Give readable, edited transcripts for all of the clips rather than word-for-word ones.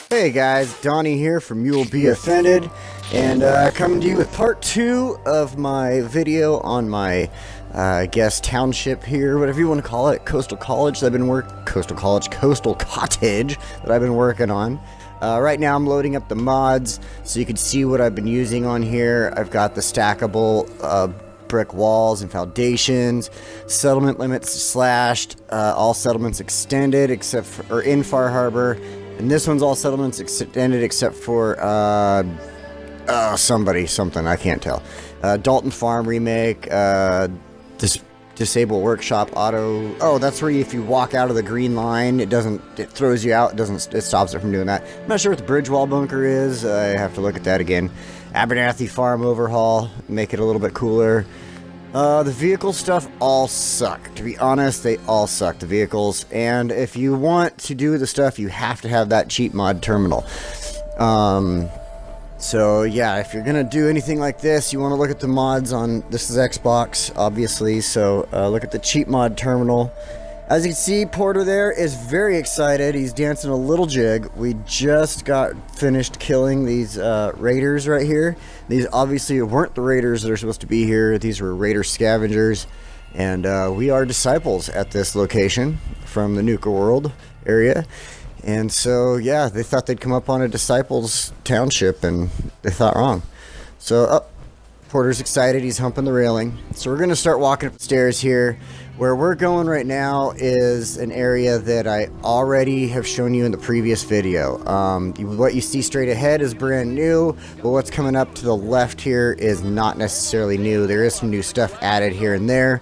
Hey guys, Donnie here from You Will Be Offended, and coming to you with part 2 of my video on my, I guess, township here, whatever you want to call it, Coastal Cottage that I've been Coastal Cottage that I've been working on. Right now I'm loading up the mods so you can see what I've been using on here. I've got the stackable brick walls and foundations, settlement limits slashed, all settlements extended except for, or in Far Harbor. And this one's all settlements extended except for, something, I can't tell. Dalton Farm remake, disable workshop auto. Oh, that's where if you walk out of the green line, it throws you out. It stops it from doing that. I'm not sure what the bridge wall bunker is. I have to look at that again. Abernathy Farm overhaul, make it a little bit cooler. The vehicle stuff all suck. To be honest, they all suck, the vehicles. And if you want to do the stuff, you have to have that cheap mod terminal. So yeah, if you're gonna do anything like this, you want to look at the mods on, this is Xbox, obviously, so look at the cheap mod terminal. As you can see, Porter there is very excited. He's dancing a little jig. We just got finished killing these raiders right here. These obviously weren't the raiders that are supposed to be here. These were raider scavengers. And we are disciples at this location from the Nuka World area. And so, yeah, they thought they'd come up on a disciples township, and they thought wrong. So, Porter's excited. He's humping the railing. So we're going to start walking up the stairs here. Where we're going right now is an area that I already have shown you in the previous video. What you see straight ahead is brand new, but what's coming up to the left here is not necessarily new. There is some new stuff added here and there,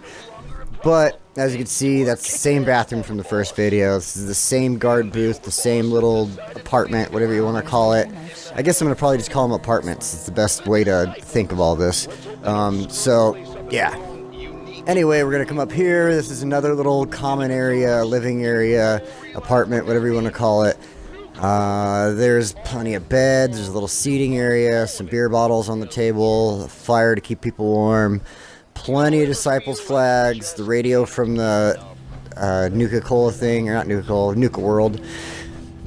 but as you can see, that's the same bathroom from the first video. This is the same guard booth, the same little apartment, whatever you want to call it. I guess I'm going to probably just call them apartments. It's the best way to think of all this. So, yeah. Anyway, we're going to come up here. This is another little common area, living area, apartment, whatever you want to call it. There's plenty of beds. There's a little seating area, some beer bottles on the table, a fire to keep people warm, plenty of Disciples flags, the radio from the Nuka-Cola thing, or not Nuka-Cola, Nuka World.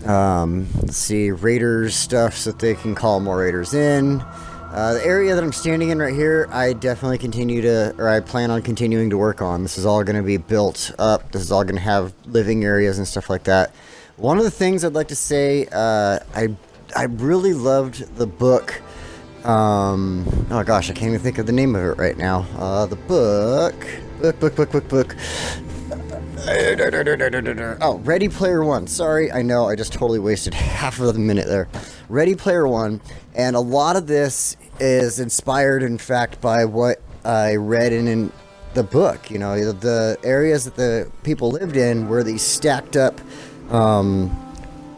Let's see, Raiders stuff so that they can call more Raiders in. The area that I'm standing in right here, I definitely I plan on continuing to work on. This is all going to be built up. This is all going to have living areas and stuff like that. One of the things I'd like to say, I really loved the book. Oh gosh, I can't even think of the name of it right now. The book. Oh, Ready Player One. Sorry, I know, I just totally wasted half of the minute there. Ready Player One, and a lot of this is inspired, in fact, by what I read in the book. You know, the areas that the people lived in were these stacked up, not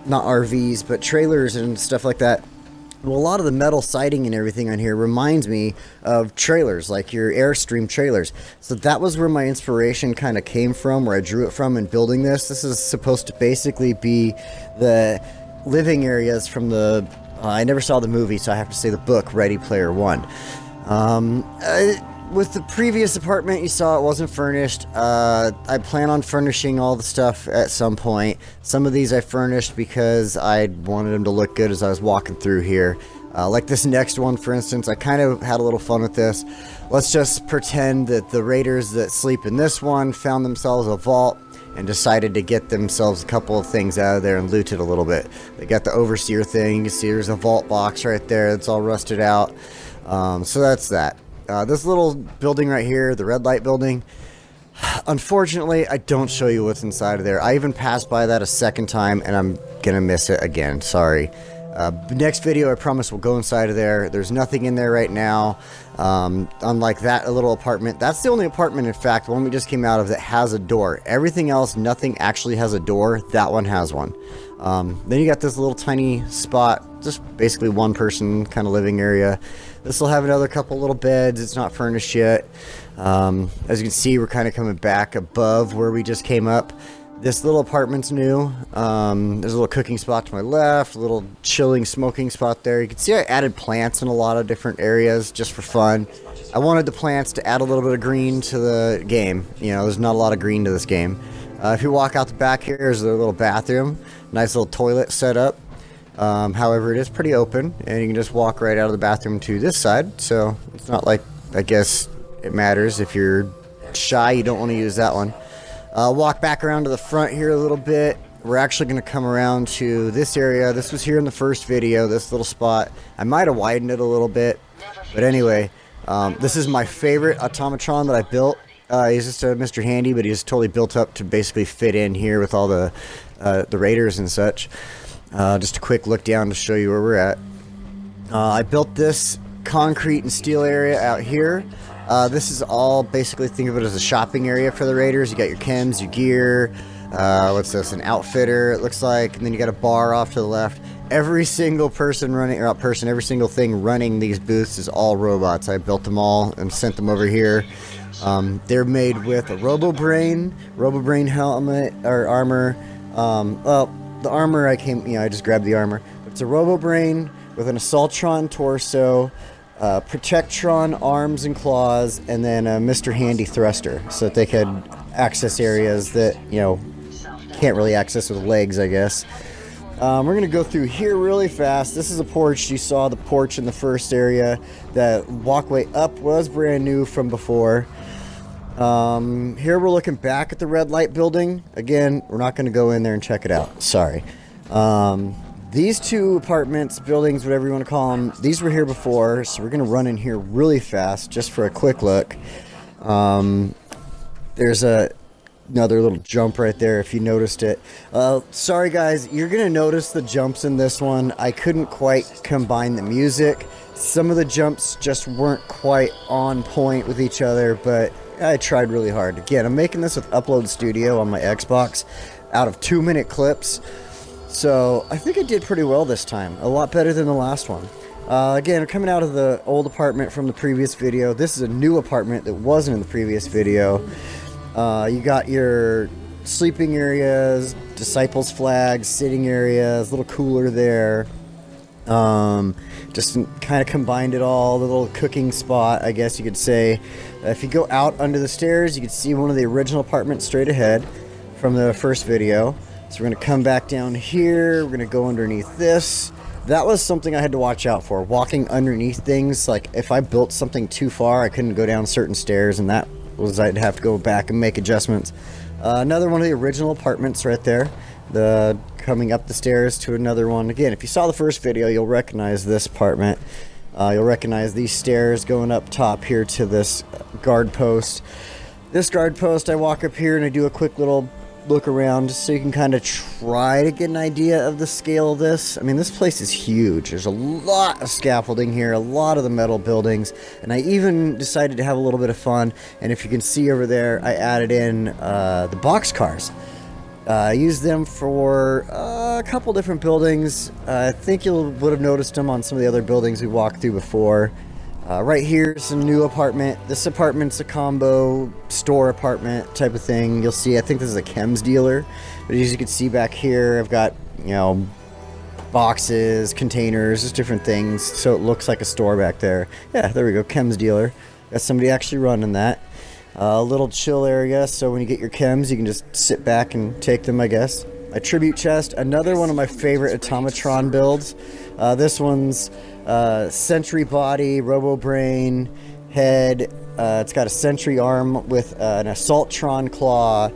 RVs, but trailers and stuff like that. Well, a lot of the metal siding and everything on here reminds me of trailers, like your Airstream trailers. So that was where my inspiration kind of came from, where I drew it from in building this. This is supposed to basically be the living areas from the... I never saw the movie, so I have to say the book, Ready Player One. With the previous apartment, you saw it wasn't furnished. I plan on furnishing all the stuff at some point. Some of these I furnished because I wanted them to look good as I was walking through here. Like this next one, for instance, I kind of had a little fun with this. Let's just pretend that the raiders that sleep in this one found themselves a vault and decided to get themselves a couple of things out of there and loot it a little bit. They got the overseer thing. You can see there's a vault box right there that's all rusted out. So that's that. This little building right here, the red light building, unfortunately, I don't show you what's inside of there. I even passed by that a second time, and I'm gonna miss it again. Sorry. Next video, I promise we'll go inside of there. There's nothing in there right now. Unlike that little apartment. That's the only apartment, in fact, the one we just came out of, that has a door. Everything else, nothing actually has a door. That one has one. Then you got this little tiny spot, just basically one person kind of living area. This will have another couple little beds. It's not furnished yet. As you can see, we're kind of coming back above where we just came up. This little apartment's new. There's a little cooking spot to my left, a little chilling smoking spot there. You can see I added plants in a lot of different areas just for fun. I wanted the plants to add a little bit of green to the game. You know, there's not a lot of green to this game. If you walk out the back here, there's a little bathroom. Nice little toilet set up. However, it is pretty open, and you can just walk right out of the bathroom to this side. So it's not like, I guess it matters. If you're shy, you don't want to use that one. Walk back around to the front here a little bit. We're actually going to come around to this area. This was here in the first video, this little spot. I might have widened it a little bit, but anyway, this is my favorite automatron that I built. He's just a Mr. Handy, but he's totally built up to basically fit in here with all the raiders and such. Just a quick look down to show you where we're at. I built this concrete and steel area out here. This is all basically, think of it as a shopping area for the raiders. You got your chems, your gear, what's this, an outfitter it looks like, and then you got a bar off to the left. Every single person running, or not person, every single thing running these booths is all robots. I built them all and sent them over here. They're made with a RoboBrain helmet or armor. Well, the armor I just grabbed the armor. It's a RoboBrain with an Assaultron torso, Protectron arms and claws, and then a Mr. Handy thruster, so that they could access areas that, can't really access with legs, I guess. We're going to go through here really fast. This is a porch. You saw the porch in the first area. That walkway up was brand new from before. Here we're looking back at the red light building. Again, we're not going to go in there and check it out. Sorry. These two apartments, buildings, whatever you want to call them, these were here before, so we're going to run in here really fast just for a quick look. There's another little jump right there if you noticed it. Sorry guys, you're going to notice the jumps in this one. I couldn't quite combine the music. Some of the jumps just weren't quite on point with each other, but I tried really hard. Again, I'm making this with Upload Studio on my Xbox out of 2-minute clips. So I think I did pretty well this time. A lot better than the last one. Again, coming out of the old apartment from the previous video. This is a new apartment that wasn't in the previous video. You got your sleeping areas, disciples flags, sitting areas, little cooler there. Just kind of combined it all, the little cooking spot, I guess you could say. If you go out under the stairs, you can see one of the original apartments straight ahead from the first video. So we're going to come back down here. We're going to go underneath this. That was something I had to watch out for. Walking underneath things, like if I built something too far, I couldn't go down certain stairs, and that was, I'd have to go back and make adjustments. Another one of the original apartments right there. Coming up the stairs to another one. Again, if you saw the first video, you'll recognize this apartment. You'll recognize these stairs going up top here to this guard post. This guard post, I walk up here and I do a quick little look around just so you can kind of try to get an idea of the scale of this. I mean, this place is huge. There's a lot of scaffolding here, a lot of the metal buildings, and I even decided to have a little bit of fun. And if you can see over there, I added in the box cars. I used them for a couple different buildings. I think you would have noticed them on some of the other buildings we walked through before. Right here is a new apartment. This apartment's a combo store apartment type of thing. You'll see, I think this is a chems dealer. But as you can see back here, I've got, boxes, containers, just different things. So it looks like a store back there. Yeah, there we go, chems dealer. Got somebody actually running that. A little chill area, so when you get your chems, you can just sit back and take them, I guess. A tribute chest, another one of my favorite automatron builds. This one's Sentry body, RoboBrain head. It's got a Sentry arm with an Assaultron claw,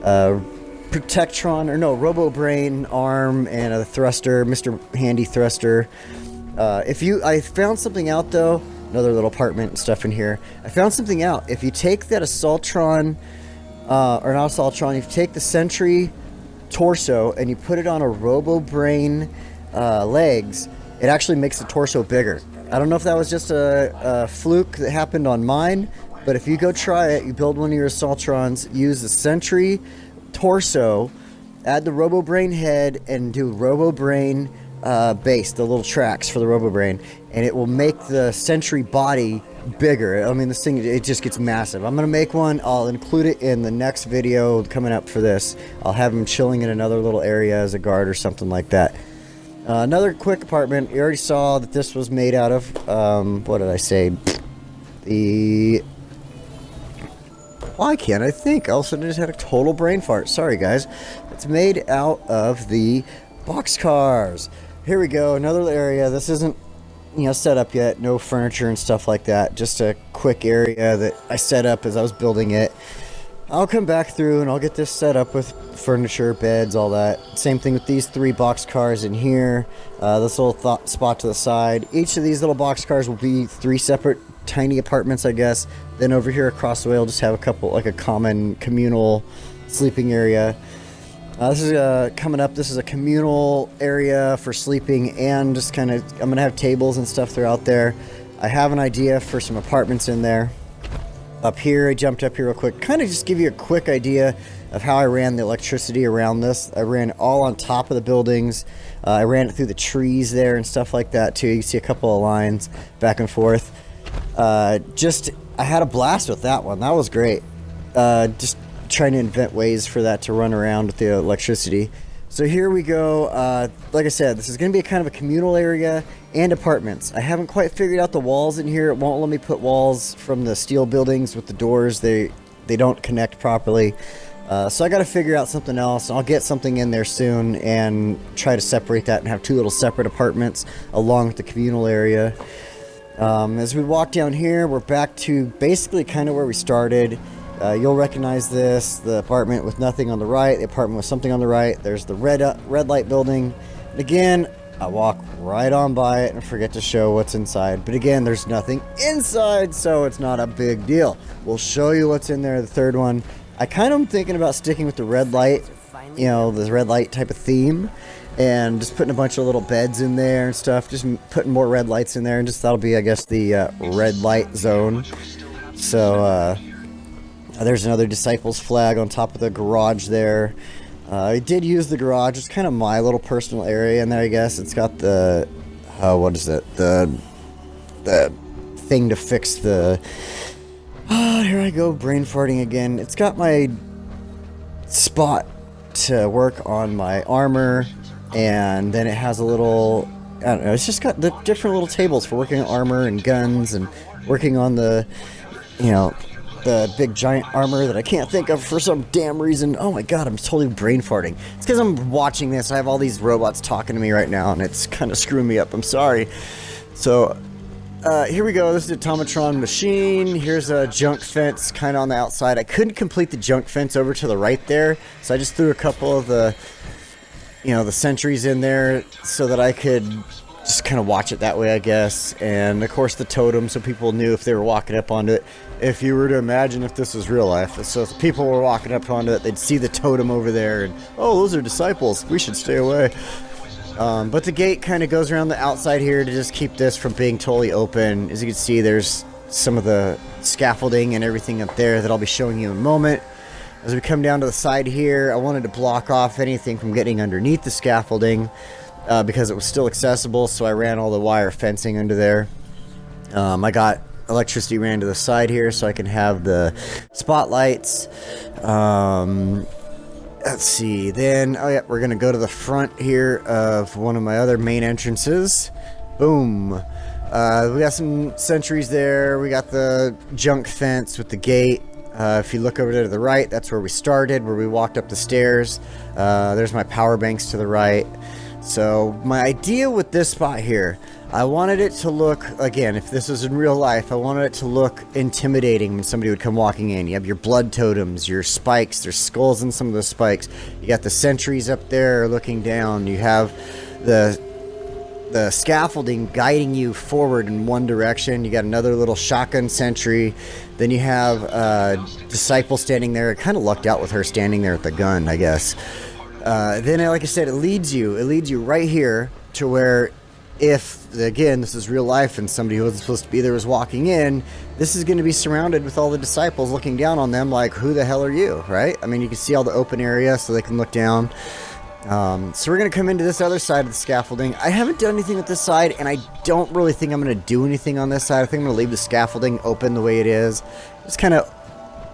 Protectron, or no, RoboBrain arm, and a thruster, Mr. Handy thruster. I found something out though. Another little apartment and stuff in here. I found something out. If you take that Assaultron, or not Assaultron, if you take the Sentry torso and you put it on a RoboBrain legs, it actually makes the torso bigger. I don't know if that was just a fluke that happened on mine, but if you go try it, you build one of your Assaultrons, use the Sentry torso, add the RoboBrain head, and do RoboBrain base, the little tracks for the RoboBrain, and it will make the Sentry body bigger. I mean, this thing, it just gets massive. I'm gonna make one. I'll include it in the next video coming up for this. I'll have him chilling in another little area as a guard or something like that. Another quick apartment. You already saw that this was made out of what did I say? Why can't I think? All of a sudden I just had a total brain fart. Sorry guys. It's made out of the boxcars. here we go, another area. This isn't, you know, set up yet, no furniture and stuff like that. Just a quick area that I set up as I was building it. I'll come back through and I'll get this set up with furniture, beds, all that. Same thing with these 3 box cars in here. This little spot to the side. Each of these little box cars will be 3 separate tiny apartments, I guess. Then over here across the way, I'll just have a couple, like a common communal sleeping area. This is coming up. This is a communal area for sleeping, and just kind of, I'm gonna have tables and stuff throughout there. I have an idea for some apartments in there. Up here, I jumped up here real quick, kind of just give you a quick idea of how I ran the electricity around this. I ran it all on top of the buildings. I ran it through the trees there and stuff like that too. You can see a couple of lines back and forth. I had a blast with that one. That was great. Just trying to invent ways for that to run around with the electricity. So here we go. Like I said, this is going to be a kind of a communal area and apartments. I haven't quite figured out the walls in here. It won't let me put walls from the steel buildings with the doors. They don't connect properly. So I got to figure out something else. I'll get something in there soon and try to separate that and have 2 little separate apartments along with the communal area. As we walk down here, we're back to basically kind of where we started. You'll recognize this, the apartment with nothing on the right, the apartment with something on the right. There's the red light building. And again, I walk right on by it and forget to show what's inside. But again, there's nothing inside, so it's not a big deal. We'll show you what's in there, the third one. I kind of am thinking about sticking with the red light, you know, the red light type of theme, and just putting a bunch of little beds in there and stuff, just putting more red lights in there, and just that'll be, I guess, the red light zone. So, there's another Disciples flag on top of the garage there. I did use the garage. It's kind of my little personal area in there, I guess. It's got the, what is it? The thing to fix the, here I go, brain farting again. It's got my spot to work on my armor, and then it has a little, I don't know, it's just got the different little tables for working on armor and guns and working on the, you know, the big giant armor that I can't think of for some damn reason. Oh my god, I'm totally brain farting. It's because I'm watching this. I have all these robots talking to me right now, and it's kind of screwing me up. I'm sorry. So, here we go. This is a Automatron machine. Here's a junk fence kind of on the outside. I couldn't complete the junk fence over to the right there, so I just threw a couple of the, you know, the sentries in there so that I could just kind of watch it that way, I guess. And of course the totem, so people knew if they were walking up onto it. If you were to imagine if this was real life, so if people were walking up onto it, they'd see the totem over there and, oh, those are disciples, we should stay away. But the gate kind of goes around the outside here to just keep this from being totally open. As you can see, there's some of the scaffolding and everything up there that I'll be showing you in a moment. As we come down to the side here, I wanted to block off anything from getting underneath the scaffolding because it was still accessible, so I ran all the wire fencing under there. I got electricity ran to the side here so I can have the spotlights. Let's see, then, oh yeah, we're gonna go to the front here of one of my other main entrances. Boom. We got some sentries there. We got the junk fence with the gate. If you look over there to the right, that's where we started, where we walked up the stairs. There's my power banks to the right. So my idea with this spot here, I wanted it to look, again, if this was in real life, I wanted it to look intimidating when somebody would come walking in. You have your blood totems, your spikes, there's skulls in some of the spikes. You got the sentries up there looking down. You have the scaffolding guiding you forward in one direction. You got another little shotgun sentry. Then you have Disciple standing there. I kind of lucked out with her standing there with the gun, I guess. Then, like I said, it leads you right here to where, if, again, this is real life and somebody who wasn't supposed to be there was walking in, this is going to be surrounded with all the disciples looking down on them like, who the hell are you, right? I mean, you can see all the open area so they can look down. So we're going to come into this other side of the scaffolding. I haven't done anything with this side, and I don't really think I'm going to do anything on this side. I think I'm going to leave the scaffolding open the way it is. Just kind of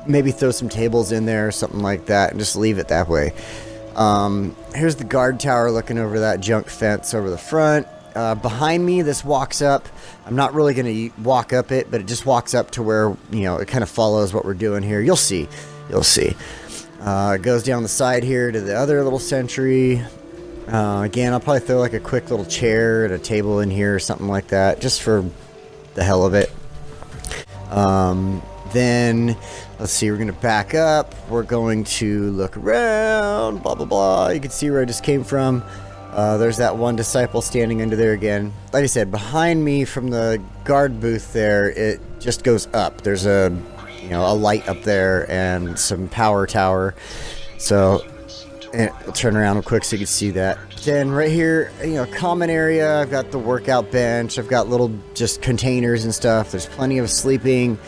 maybe throw some tables in there or something like that and just leave it that way. Here's the guard tower looking over that junk fence over the front. Behind me, this walks up. I'm not really going to walk up it, but it just walks up to where, you know, it kind of follows what we're doing here. You'll see. It goes down the side here to the other little sentry. Again, I'll probably throw like a quick little chair and a table in here or something like that, just for the hell of it. Then, let's see, we're going to back up. We're going to look around, blah, blah, blah. You can see where I just came from. There's that one disciple standing under there again. Like I said, behind me from the guard booth there, it just goes up. There's a, a light up there and some power tower. So, and I'll turn around real quick so you can see that. Then right here, common area, I've got the workout bench. I've got little just containers and stuff. There's plenty of sleeping.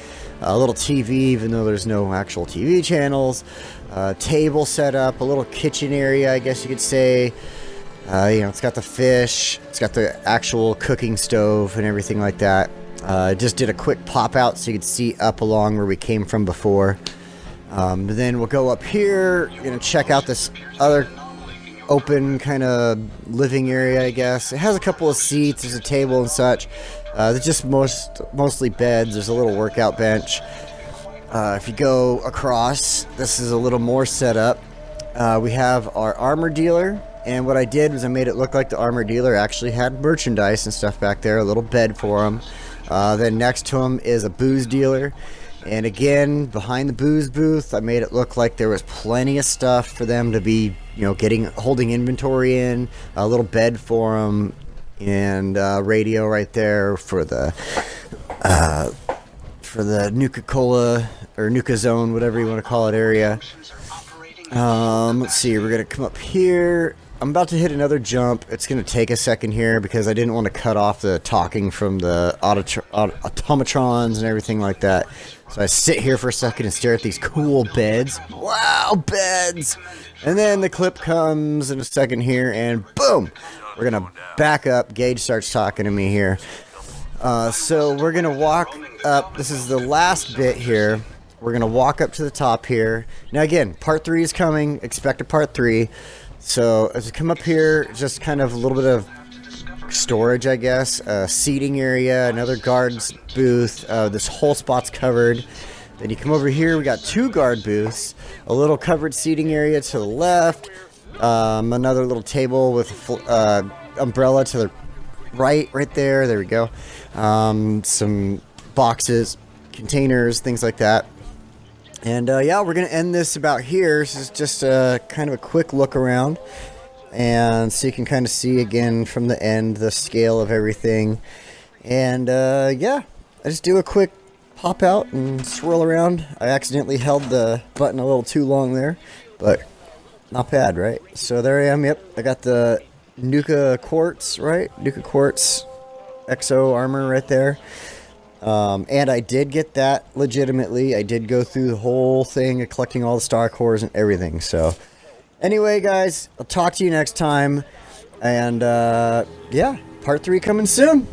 A little TV, even though there's no actual TV channels. Table set up. A little kitchen area, I guess you could say. It's got the fish. It's got the actual cooking stove and everything like that. Just did a quick pop out so you could see up along where we came from before. Then we'll go up here. We're going to check out this other open kind of living area, I guess. It has a couple of seats. There's a table and such. There's just mostly beds. There's a little workout bench. If you go across, this is a little more set up. We have our armor dealer. And what I did was I made it look like the armor dealer actually had merchandise and stuff back there. A little bed for him. Then next to him is a booze dealer. And again, behind the booze booth, I made it look like there was plenty of stuff for them to be, holding inventory in. A little bed for them, and radio right there for the Nuka-Cola or Nuka Zone, whatever you want to call it, area. Let's see, we're gonna come up here. I'm about to hit another jump. It's going to take a second here because I didn't want to cut off the talking from the automatrons and everything like that. So I sit here for a second and stare at these cool beds. Wow, beds! And then the clip comes in a second here, and boom! We're going to back up. Gage starts talking to me here. So we're going to walk up. This is the last bit here. We're going to walk up to the top here. Now again, part 3 is coming. Expect a part 3. So as we come up here, just kind of a little bit of storage, I guess. Seating area, another guard's booth. This whole spot's covered. Then you come over here, we got 2 guard booths. A little covered seating area to the left. Another little table with umbrella to the right there. There we go. Some boxes, containers, things like that. And yeah, we're going to end this about here. This is just kind of a quick look around. And so you can kind of see again from the end the scale of everything. And yeah, I just do a quick pop out and swirl around. I accidentally held the button a little too long there, but not bad, right? So there I am. Yep, I got the Nuka Quartz, right? Nuka Quartz XO armor right there. And I did get that legitimately. I did go through the whole thing of collecting all the star cores and everything. So anyway, guys, I'll talk to you next time. And yeah, part 3 coming soon.